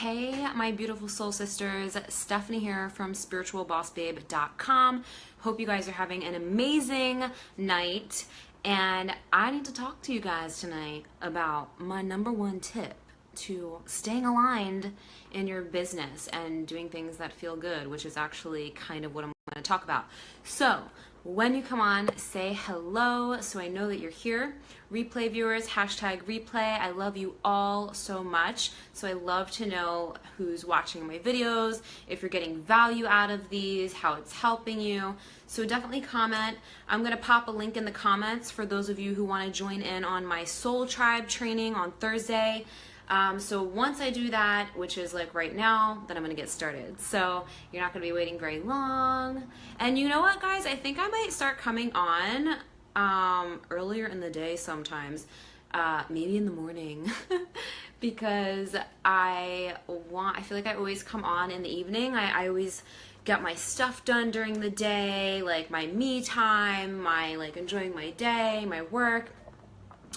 Hey, my beautiful soul sisters, Stephanie here from spiritualbossbabe.com. Hope you guys are having an amazing night, and I need to talk to you guys tonight about my number one tip to staying aligned in your business and doing things that feel good, which is actually kind of what I'm going to talk about. So when you come on, say hello so I know that you're here. Replay viewers, hashtag replay. I love you all so much. So I love to know who's watching my videos, if you're getting value out of these, how it's helping you. So definitely comment. I'm going to pop a link in the comments for those of you who want to join in on my Soul Tribe training on Thursday. So once I do that, which is like right now, then I'm going to get started. So you're not going to be waiting very long. And you know what, guys? I think I might start coming on earlier in the day sometimes, maybe in the morning, because I feel like I always come on in the evening. I always get my stuff done during the day, like my me time, my like enjoying my day, my work.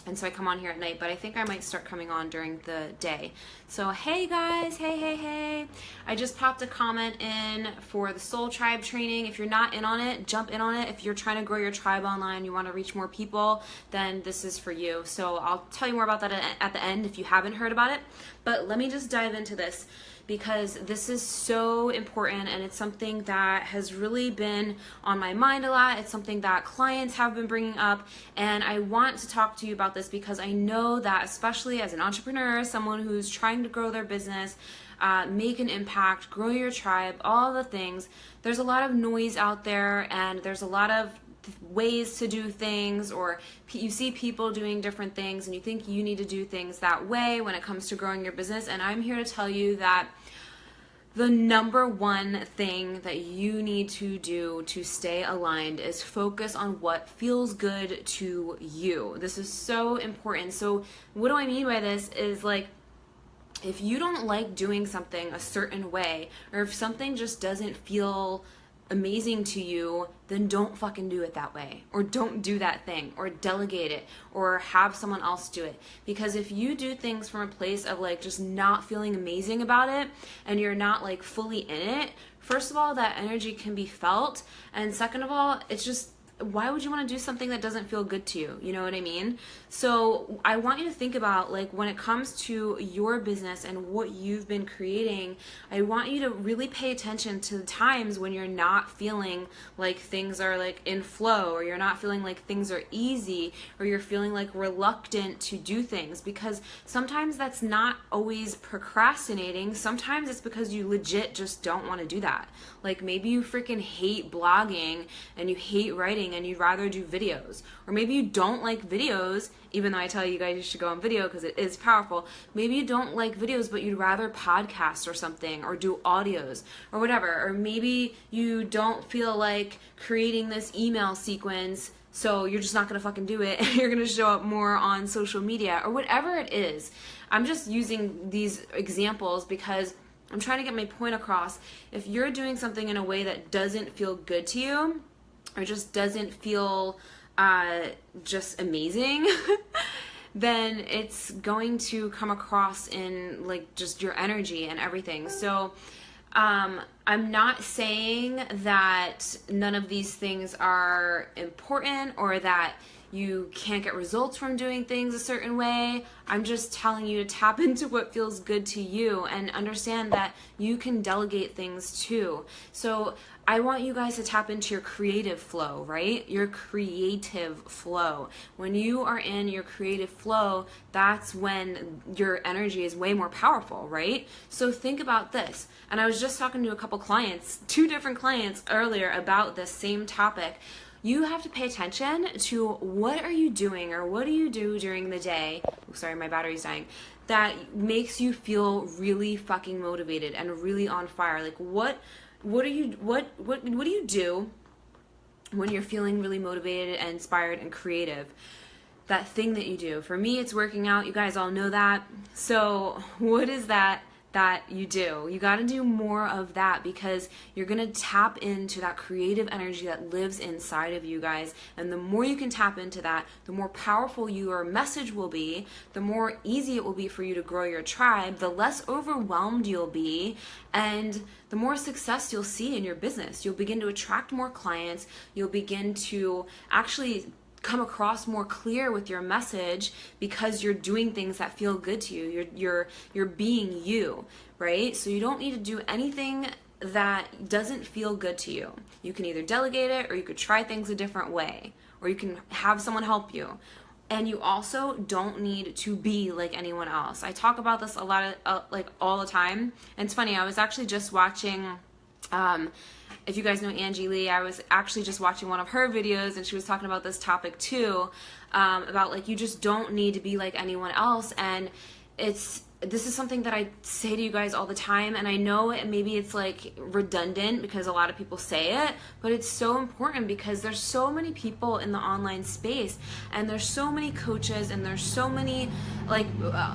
And so I come on here at night, but I think I might start coming on during the day. So hey guys, hey. I just popped a comment in for the Soul Tribe training. If you're not in on it, jump in on it. If you're trying to grow your tribe online, you want to reach more people, then this is for you. So I'll tell you more about that at the end if you haven't heard about it. But let me just dive into this, because this is so important and it's something that has really been on my mind a lot. It's something that clients have been bringing up, and I want to talk to you about this because I know that, especially as an entrepreneur, someone who's trying to grow their business, make an impact, grow your tribe, all the things, there's a lot of noise out there and there's a lot of ways to do things, or you see people doing different things and you think you need to do things that way when it comes to growing your business. And I'm here to tell you that the number one thing that you need to do to stay aligned is focus on what feels good to you. This is so important. So what do I mean by this is, like, if you don't like doing something a certain way, or if something just doesn't feel amazing to you, then don't fucking do it that way, or don't do that thing, or delegate it, or have someone else do it. Because if you do things from a place of like just not feeling amazing about it, and you're not like fully in it, first of all, that energy can be felt, and second of all, it's just, why would you want to do something that doesn't feel good to you? You know what I mean? So I want you to think about, like, when it comes to your business and what you've been creating, I want you to really pay attention to the times when you're not feeling like things are like in flow, or you're not feeling like things are easy, or you're feeling like reluctant to do things, because sometimes that's not always procrastinating. Sometimes it's because you legit just don't want to do that. Like, maybe you freaking hate blogging and you hate writing and you'd rather do videos, or maybe you don't like videos, even though I tell you guys you should go on video because it is powerful. Maybe you don't like videos, but you'd rather podcast or something, or do audios or whatever. Or maybe you don't feel like creating this email sequence, so you're just not gonna fucking do it. You're gonna show up more on social media, or whatever it is. I'm just using these examples because I'm trying to get my point across. If you're doing something in a way that doesn't feel good to you, or just doesn't feel just amazing, then it's going to come across in like just your energy and everything. So I'm not saying that none of these things are important, or that you can't get results from doing things a certain way. I'm just telling you to tap into what feels good to you and understand that you can delegate things too. So I want you guys to tap into your creative flow, right? Your creative flow. When you are in your creative flow, that's when your energy is way more powerful, right? So think about this. And I was just talking to a couple clients, 2 different clients earlier, about this same topic. You have to pay attention to what are you doing, or what do you do during the day, sorry, my battery's dying, that makes you feel really fucking motivated and really on fire. Like, what do you do when you're feeling really motivated and inspired and creative? That thing that you do. For me, it's working out. You guys all know that. So what is that that you do. You got to do more of that, because you're going to tap into that creative energy that lives inside of you guys. And the more you can tap into that, the more powerful your message will be, the more easy it will be for you to grow your tribe, the less overwhelmed you'll be, and the more success you'll see in your business. You'll begin to attract more clients. You'll begin to actually come across more clear with your message, because you're doing things that feel good to you. You're being you, right? So you don't need to do anything that doesn't feel good to you. You can either delegate it, or you could try things a different way, or you can have someone help you. And you also don't need to be like anyone else. I talk about this a lot of like all the time. And it's funny, I was actually just watching if you guys know Angie Lee, I was actually just watching one of her videos, and she was talking about this topic too, about like, you just don't need to be like anyone else. And this is something that I say to you guys all the time, and I know maybe it's like redundant because a lot of people say it, but it's so important, because there's so many people in the online space, and there's so many coaches, and there's so many like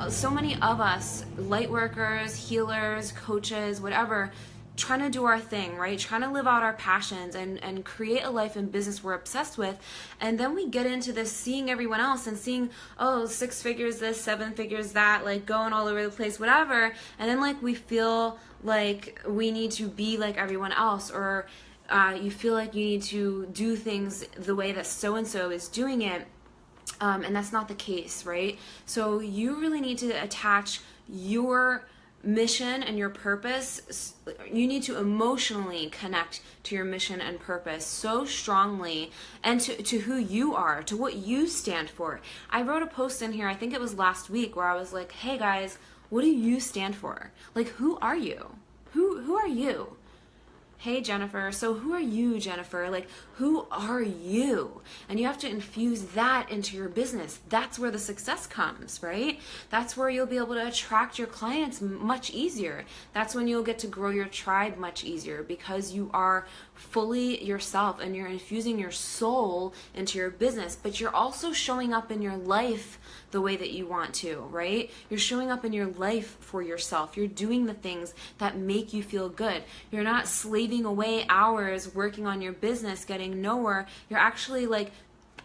so many of us light workers, healers, coaches, whatever, trying to do our thing, right? Trying to live out our passions and create a life and business we're obsessed with. And then we get into this seeing everyone else and seeing, oh, 6 figures this, 7 figures that, like going all over the place, whatever. And then like we feel like we need to be like everyone else, or you feel like you need to do things the way that so-and-so is doing it. And that's not the case, right? So you really need to attach your mission and your purpose. You need to emotionally connect to your mission and purpose so strongly, and to who you are, to what you stand for. I wrote a post in here, I think it was last week, where I was like, hey guys, what do you stand for? Like, who are you? Who are you? Hey Jennifer, so who are you, Jennifer? Like, who are you? And you have to infuse that into your business. That's where the success comes, right? That's where you'll be able to attract your clients much easier. That's when you'll get to grow your tribe much easier, because you are fully yourself and you're infusing your soul into your business, but you're also showing up in your life the way that you want to, right? You're showing up in your life for yourself. You're doing the things that make you feel good. You're not slaving away hours working on your business, getting nowhere. You're actually like,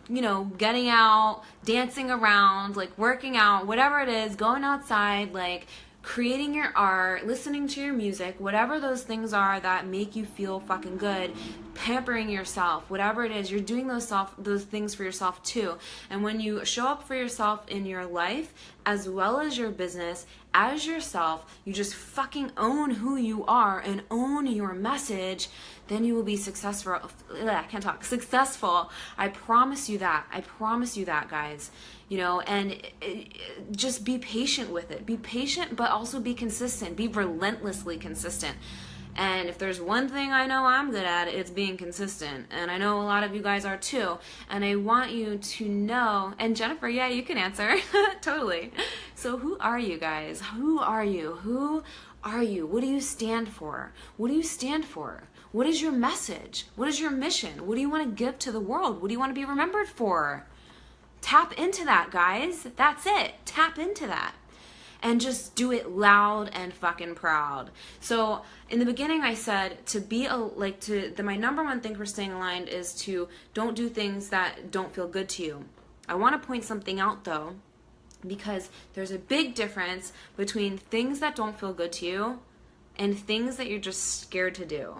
you know, getting out, dancing around, like working out, whatever it is, going outside, like creating your art, listening to your music, whatever those things are that make you feel fucking good, pampering yourself, whatever it is, you're doing those things for yourself too. And when you show up for yourself in your life, as well as your business, as yourself, you just fucking own who you are and own your message, then you will be successful. I can't talk. Successful. I promise you that. I promise you that, guys. You know, and just be patient with it. Be patient, but also be consistent. Be relentlessly consistent. And if there's one thing I know I'm good at, it's being consistent. And I know a lot of you guys are too. And I want you to know, and Jennifer, yeah, you can answer. Totally. So who are you guys? Who are you? Who are you? What do you stand for? What do you stand for? What is your message? What is your mission? What do you want to give to the world? What do you want to be remembered for? Tap into that, guys. That's it. Tap into that. And just do it loud and fucking proud. So in the beginning I said to be my number one thing for staying aligned is to don't do things that don't feel good to you. I want to point something out though, because there's a big difference between things that don't feel good to you and things that you're just scared to do,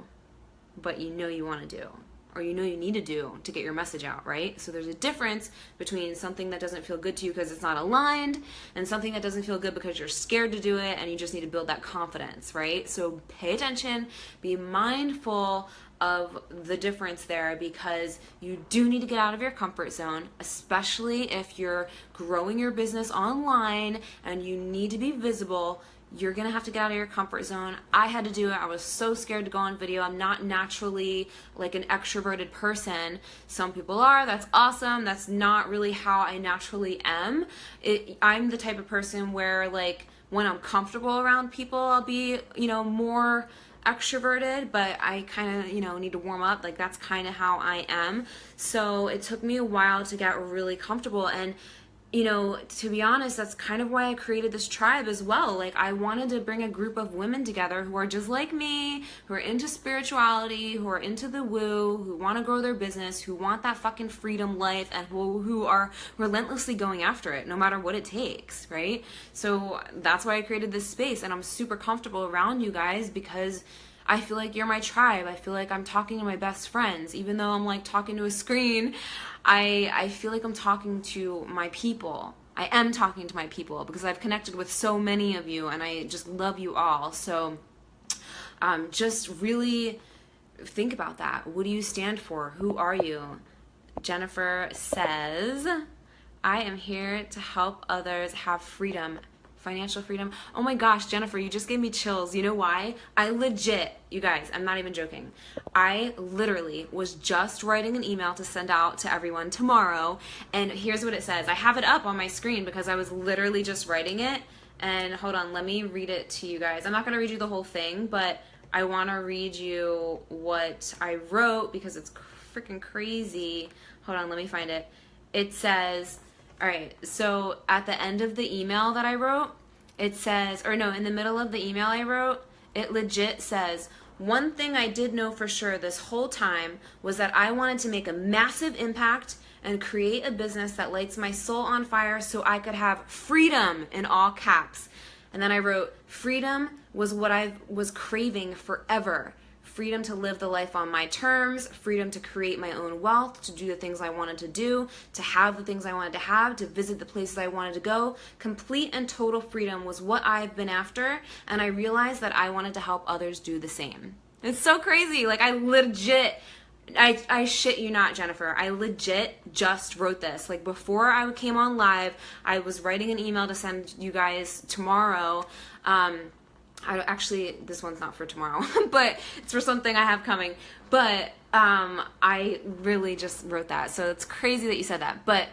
but you know you want to do, or you know you need to do to get your message out, right? So there's a difference between something that doesn't feel good to you because it's not aligned, and something that doesn't feel good because you're scared to do it and you just need to build that confidence, right? So pay attention, be mindful of the difference there, because you do need to get out of your comfort zone, especially if you're growing your business online and you need to be visible. You're gonna have to get out of your comfort zone. I had to do it. I was so scared to go on video. I'm not naturally like an extroverted person. Some people are. That's awesome. That's not really how I naturally am. I'm the type of person where, like, when I'm comfortable around people, I'll be, you know, more extroverted, but I kind of, you know, need to warm up. Like, that's kind of how I am. So it took me a while to get really comfortable. And you know, to be honest, that's kind of why I created this tribe as well. Like, I wanted to bring a group of women together who are just like me, who are into spirituality, who are into the woo, who want to grow their business, who want that fucking freedom life, and who are relentlessly going after it, no matter what it takes, right? So that's why I created this space, and I'm super comfortable around you guys because I feel like you're my tribe. I feel like I'm talking to my best friends. Even though I'm like talking to a screen, I feel like I'm talking to my people. I am talking to my people because I've connected with so many of you and I just love you all. So just really think about that. What do you stand for? Who are you? Jennifer says, I am here to help others have freedom. Financial freedom. Oh my gosh, Jennifer, you just gave me chills. You know why? I legit, you guys, I'm not even joking. I literally was just writing an email to send out to everyone tomorrow, and here's what it says. I have it up on my screen because I was literally just writing it, and hold on, let me read it to you guys. I'm not going to read you the whole thing, but I want to read you what I wrote because it's freaking crazy. Hold on, let me find it. It says, all right, so at the end of the email that I wrote, it says, or no, in the middle of the email I wrote, it legit says, one thing I did know for sure this whole time was that I wanted to make a massive impact and create a business that lights my soul on fire so I could have freedom in all caps. And then I wrote, freedom was what I was craving forever. Freedom to live the life on my terms, freedom to create my own wealth, to do the things I wanted to do, to have the things I wanted to have, to visit the places I wanted to go. Complete and total freedom was what I've been after, and I realized that I wanted to help others do the same. It's so crazy. Like, I legit, I shit you not, Jennifer. I legit just wrote this. Like, before I came on live, I was writing an email to send you guys tomorrow. Actually, this one's not for tomorrow, but it's for something I have coming. But I really just wrote that. So it's crazy that you said that. But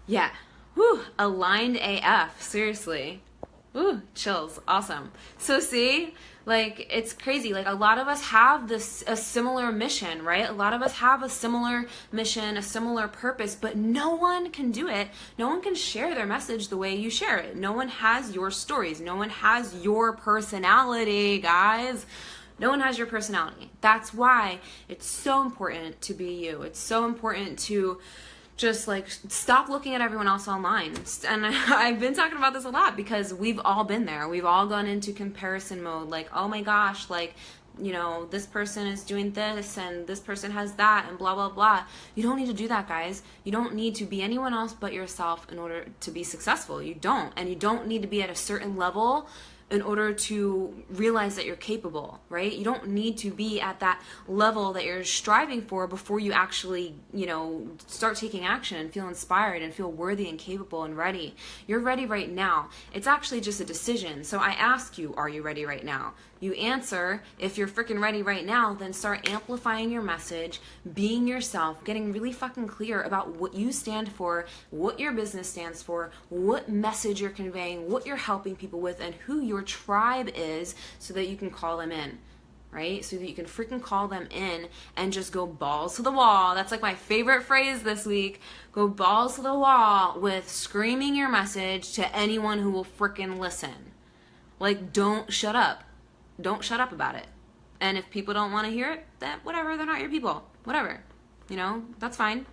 yeah, whew, aligned AF, seriously. Ooh, chills, awesome. So see, like, it's crazy. Like, a lot of us have a similar mission, right? A lot of us have a similar mission, a similar purpose, but no one can do it. No one can share their message the way you share it. No one has your stories. No one has your personality, guys. No one has your personality. That's why it's so important to be you. It's so important to just like stop looking at everyone else online. And I've been talking about this a lot because we've all been there. We've all gone into comparison mode. Like, oh my gosh, like, you know, this person is doing this and this person has that and blah, blah, blah. You don't need to do that, guys. You don't need to be anyone else but yourself in order to be successful. You don't. And you don't need to be at a certain level in order to realize that you're capable, right? You don't need to be at that level that you're striving for before you actually, you know, start taking action and feel inspired and feel worthy and capable and ready. You're ready right now. It's actually just a decision. So I ask you, are you ready right now? You answer, if you're freaking ready right now, then start amplifying your message, being yourself, getting really fucking clear about what you stand for, what your business stands for, what message you're conveying, what you're helping people with, and who your tribe is so that you can call them in, right? So that you can freaking call them in and just go balls to the wall. That's like my favorite phrase this week. Go balls to the wall with screaming your message to anyone who will freaking listen. Like, don't shut up. Don't shut up about it. And if people don't want to hear it, then whatever, they're not your people. Whatever. You know, that's fine.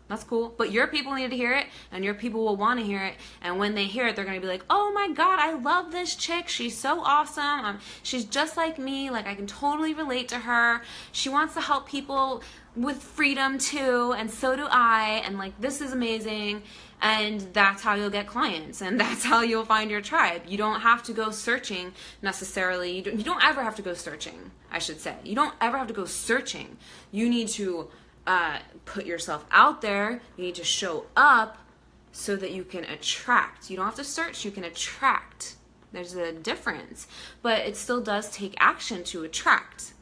That's cool. But your people need to hear it, and your people will want to hear it. And when they hear it, they're going to be like, oh my God, I love this chick. She's so awesome. She's just like me. Like, I can totally relate to her. She wants to help people with freedom too, and so do I. And like, this is amazing. And that's how you'll get clients, and that's how you'll find your tribe. You don't have to go searching necessarily. You don't ever have to go searching, I should say. You don't ever have to go searching. You need to put yourself out there. You need to show up so that you can attract. You don't have to search, you can attract. There's a difference, but it still does take action to attract,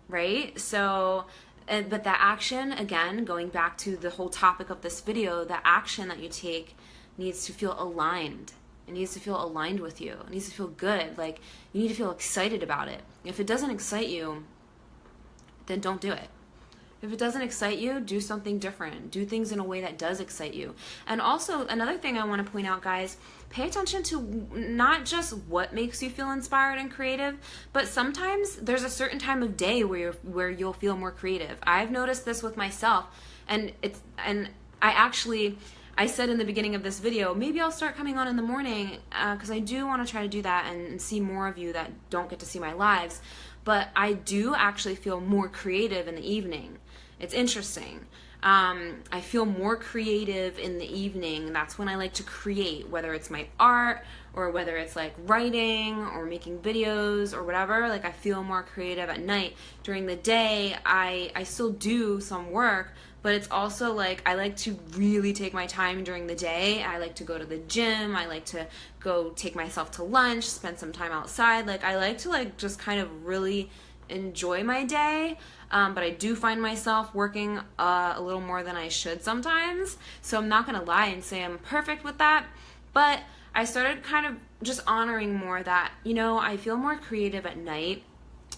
right? So, but that action, again, going back to the whole topic of this video, the action that you take needs to feel aligned. It needs to feel aligned with you. It needs to feel good. Like, you need to feel excited about it. If it doesn't excite you, then don't do it. If it doesn't excite you, do something different. Do things in a way that does excite you. And also, another thing I want to point out, guys, pay attention to not just what makes you feel inspired and creative, but sometimes there's a certain time of day where you'll feel more creative. I've noticed this with myself, and I said in the beginning of this video, maybe I'll start coming on in the morning, because I do want to try to do that and see more of you that don't get to see my lives. But I do actually feel more creative in the evening. It's interesting. I feel more creative in the evening. That's when I like to create, whether it's my art or whether it's like writing or making videos or whatever. Like, I feel more creative at night. During the day, I still do some work, but it's also like I like to really take my time during the day. I like to go to the gym. I like to go take myself to lunch, spend some time outside. Like, I like to like just kind of really enjoy my day. But I do find myself working a little more than I should sometimes. So I'm not gonna lie and say I'm perfect with that. But I started kind of just honoring more that, you know, I feel more creative at night.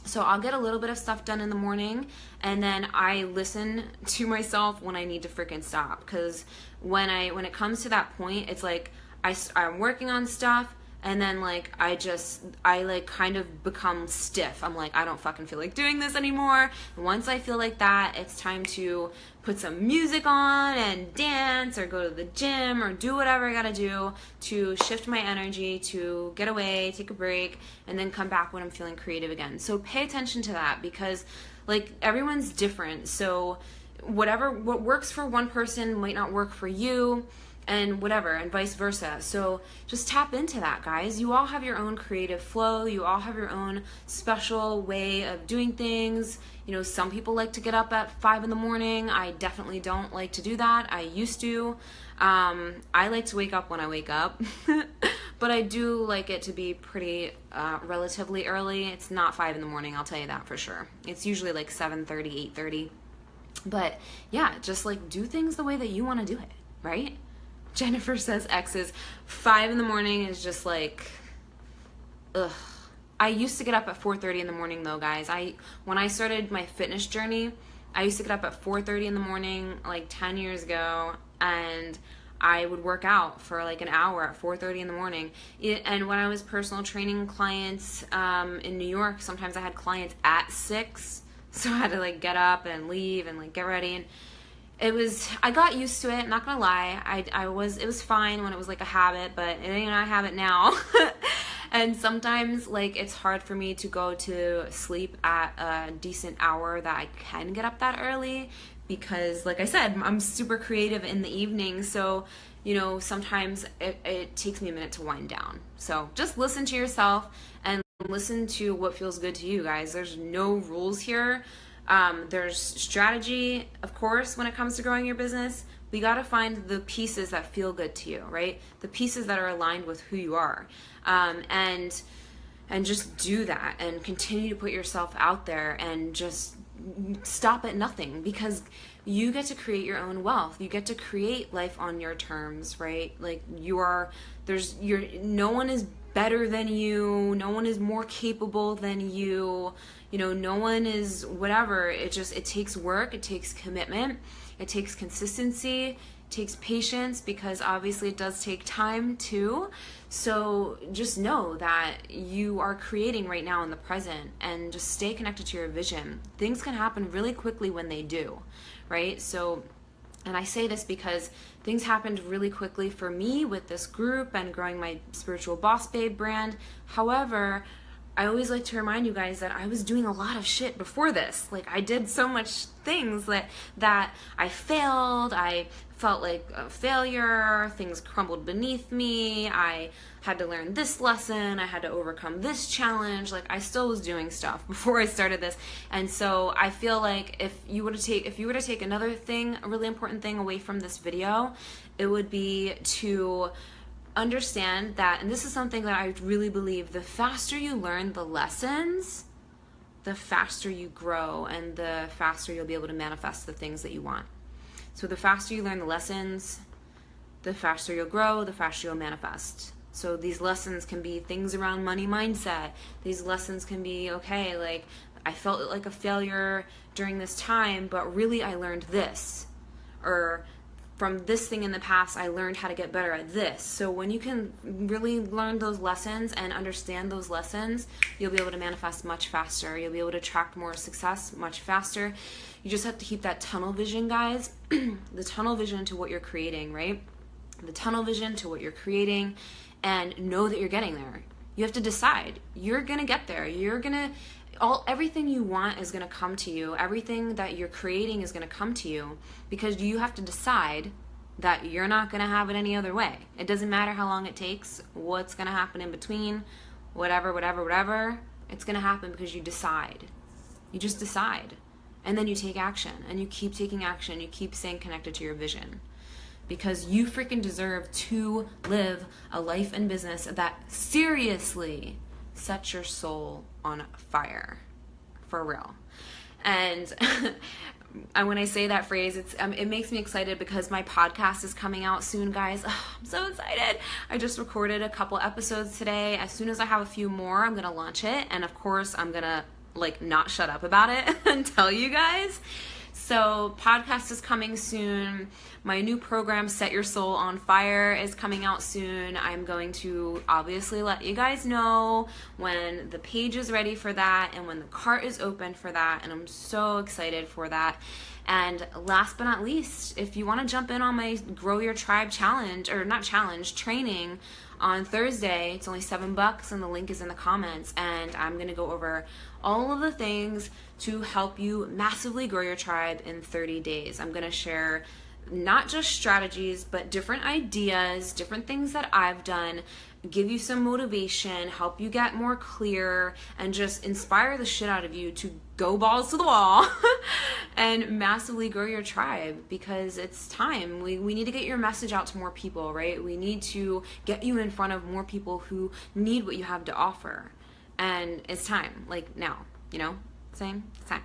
So I'll get a little bit of stuff done in the morning, and then I listen to myself when I need to freaking stop. Because when it comes to that point, it's like I'm working on stuff, and then like I like kind of become stiff. I'm like, I don't fucking feel like doing this anymore. And once I feel like that, it's time to put some music on and dance or go to the gym or do whatever I gotta do to shift my energy, to get away, take a break, and then come back when I'm feeling creative again. So pay attention to that, because like everyone's different. So what works for one person might not work for you, and whatever, and vice versa. So just tap into that, guys. You all have your own creative flow. You all have your own special way of doing things. You know, some people like to get up at 5 in the morning. I definitely don't like to do that. I used to. I like to wake up when I wake up, but I do like it to be pretty relatively early. It's not 5 in the morning, I'll tell you that for sure. It's usually like 7:30, 8:30. But yeah, just like do things the way that you want to do it, right? Jennifer says X's. 5 in the morning is just like, ugh. I used to get up at 4:30 in the morning though, guys. When I started my fitness journey, I used to get up at 4:30 in the morning like 10 years ago, and I would work out for like an hour at 4:30 in the morning. And when I was personal training clients in New York, sometimes I had clients at 6, so I had to like get up and leave and like get ready, and I got used to it, not gonna lie. It was fine when it was like a habit, but it ain't a habit now. And sometimes like it's hard for me to go to sleep at a decent hour that I can get up that early, because like I said, I'm super creative in the evening. So, you know, sometimes it takes me a minute to wind down. So just listen to yourself and listen to what feels good to you, guys. There's no rules here. There's strategy, of course, when it comes to growing your business. We got to find the pieces that feel good to you, right? The pieces that are aligned with who you are. And just do that and continue to put yourself out there and just stop at nothing, because you get to create your own wealth. You get to create life on your terms, right? Like no one is better than you. No one is more capable than you. You know, no one is whatever. It takes work. It takes commitment. It takes consistency. It takes patience, because obviously it does take time too. So just know that you are creating right now in the present, and just stay connected to your vision. Things can happen really quickly when they do, right? So, and I say this because things happened really quickly for me with this group and growing my Spiritual Boss Babe brand. However, I always like to remind you guys that I was doing a lot of shit before this. Like, I did so much things that I failed. I felt like a failure. Things crumbled beneath me. I had to learn this lesson. I had to overcome this challenge. Like, I still was doing stuff before I started this. And so I feel like if you were to take another thing, a really important thing away from this video, it would be to understand that, and this is something that I really believe, the faster you learn the lessons, the faster you grow, and the faster you'll be able to manifest the things that you want. So the faster you learn the lessons, the faster you'll grow, the faster you'll manifest. So these lessons can be things around money mindset. These lessons can be, okay, like I felt like a failure during this time, but really I learned this. Or from this thing in the past, I learned how to get better at this. So when you can really learn those lessons and understand those lessons, you'll be able to manifest much faster. You'll be able to attract more success much faster. You just have to keep that tunnel vision, guys. The tunnel vision to what you're creating, right? The tunnel vision to what you're creating, and know that you're getting there. You have to decide. You're going to get there. Everything you want is going to come to you. Everything that you're creating is going to come to you, because you have to decide that you're not going to have it any other way. It doesn't matter how long it takes, what's going to happen in between, whatever. It's going to happen because you decide. You just decide. And then you take action, and you keep taking action. You keep staying connected to your vision, because you freaking deserve to live a life and business that seriously sets your soul on fire, for real. And when I say that phrase, it makes me excited because my podcast is coming out soon, guys. I'm so excited. I just recorded a couple episodes today. As soon as I have a few more, I'm gonna launch it, and of course I'm gonna not shut up about it and tell you guys. So podcast is coming soon. My new program, Set Your Soul on Fire, is coming out soon. I'm going to obviously let you guys know when the page is ready for that and when the cart is open for that. And I'm so excited for that. And last but not least, if you want to jump in on my Grow Your Tribe challenge, or not challenge, training on Thursday, it's only $7 and the link is in the comments. And I'm going to go over all of the things to help you massively grow your tribe in 30 days. I'm going to share not just strategies, but different ideas, different things that I've done, give you some motivation, help you get more clear, and just inspire the shit out of you to go balls to the wall and massively grow your tribe, because it's time. We need to get your message out to more people, right? We need to get you in front of more people who need what you have to offer. And it's time, now, saying it's time.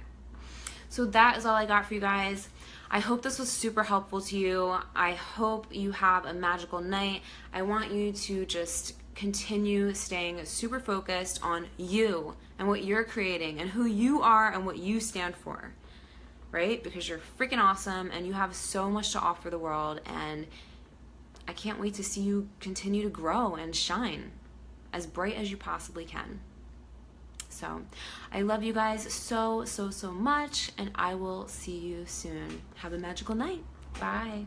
So that is all I got for you guys. I hope this was super helpful to you. I hope you have a magical night. I want you to just continue staying super focused on you and what you're creating and who you are and what you stand for, right? Because you're freaking awesome and you have so much to offer the world, and I can't wait to see you continue to grow and shine as bright as you possibly can. So I love you guys so much, and I will see you soon. Have a magical night. Bye.